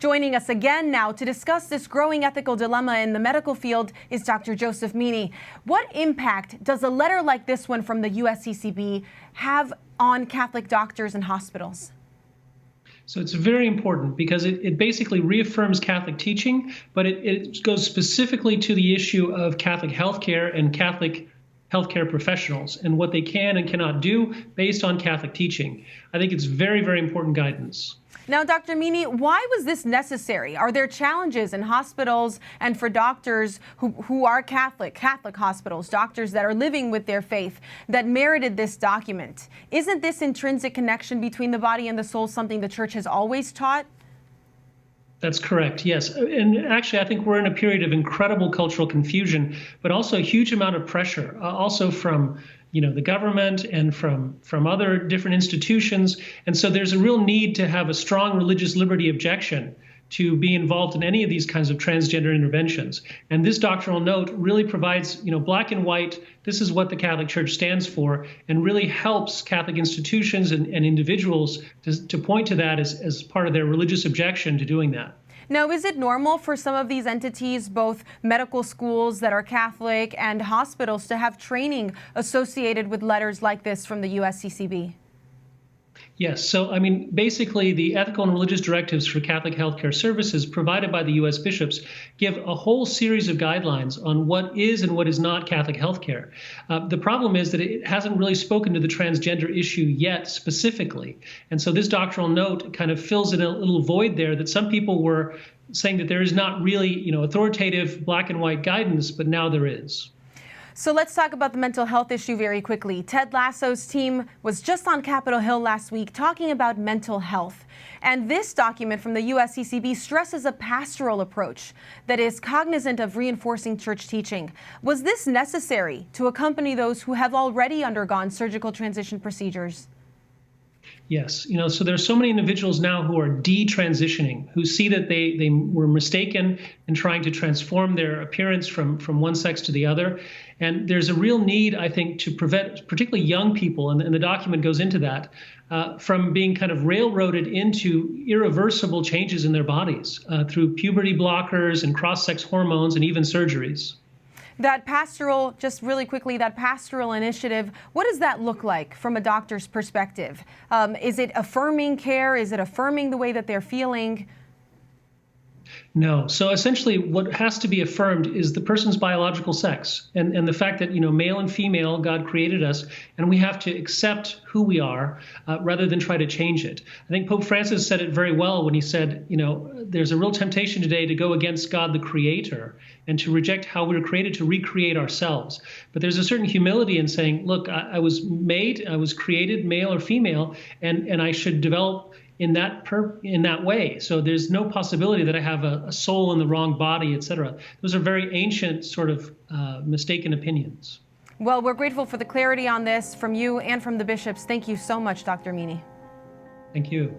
Joining us again now to discuss this growing ethical dilemma in the medical field is Dr. Joseph Meaney. What impact does a letter like this one from the USCCB have on Catholic doctors and hospitals? So it's very important because it basically reaffirms Catholic teaching, but it goes specifically to the issue of Catholic healthcare and Catholic healthcare professionals and what they can and cannot do based on Catholic teaching. I think it's very, very important guidance. Now, Dr. Meaney, why was this necessary? Are there challenges in hospitals and for doctors who are Catholic hospitals, doctors that are living with their faith, that merited this document? Isn't this intrinsic connection between the body and the soul something the Church has always taught? That's correct, yes. And actually, I think we're in a period of incredible cultural confusion, but also a huge amount of pressure, also from the government and from other different institutions. And so there's a real need to have a strong religious liberty objection to be involved in any of these kinds of transgender interventions. And this doctrinal note really provides, black and white, this is what the Catholic Church stands for, and really helps Catholic institutions and individuals to point to that as part of their religious objection to doing that. Now, is it normal for some of these entities, both medical schools that are Catholic and hospitals, to have training associated with letters like this from the USCCB? Yes. So, basically, the ethical and religious directives for Catholic healthcare services provided by the U.S. bishops give a whole series of guidelines on what is and what is not Catholic healthcare. The problem is that it hasn't really spoken to the transgender issue yet specifically. And so this doctrinal note kind of fills in a little void there that some people were saying that there is not really, authoritative black and white guidance, but now there is. So let's talk about the mental health issue very quickly. Ted Lasso's team was just on Capitol Hill last week talking about mental health. And this document from the USCCB stresses a pastoral approach that is cognizant of reinforcing church teaching. Was this necessary to accompany those who have already undergone surgical transition procedures? Yes. So there's so many individuals now who are detransitioning, who see that they were mistaken in trying to transform their appearance from one sex to the other. And there's a real need, I think, to prevent particularly young people, and the document goes into that, from being kind of railroaded into irreversible changes in their bodies through puberty blockers and cross-sex hormones and even surgeries. That pastoral, just really quickly, that pastoral initiative, what does that look like from a doctor's perspective? Is it affirming care? Is it affirming the way that they're feeling? No. So essentially what has to be affirmed is the person's biological sex and the fact that, male and female, God created us, and we have to accept who we are rather than try to change it. I think Pope Francis said it very well when he said, there's a real temptation today to go against God the Creator and to reject how we were created to recreate ourselves. But there's a certain humility in saying, look, I was created male or female, and I should develop in that way. So there's no possibility that I have a soul in the wrong body, etc. Those are very ancient sort of mistaken opinions. Well, we're grateful for the clarity on this from you and from the bishops. Thank you so much, Dr. Meaney. Thank you.